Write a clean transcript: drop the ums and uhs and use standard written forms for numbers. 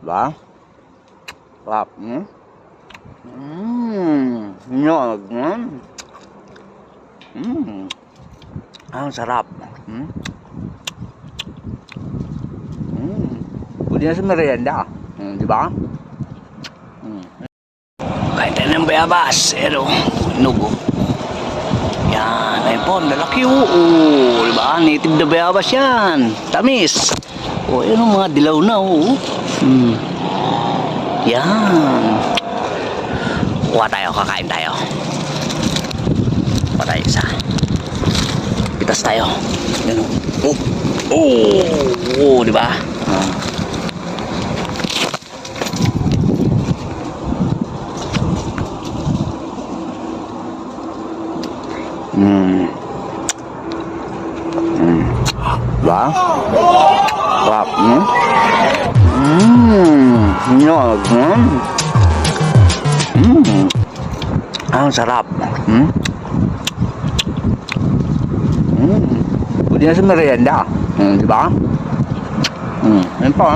Diba? Sarap. Nyog. Ang sarap. Pwede na sa merienda. Diba? Kahit tayo ng bayabas. Pero, inugo. Yan. Ayun po, lalaki diba? Native na bayabas yan. Tamis. Ayun ang mga dilaw na Yan. Kuha tayo, kakain tayo. Kuha tayo isa. Pitas tayo. Yan diba? Diba? Sarap. Nyog. Ang sarap. Pwede na sa merienda. Diba? Yan po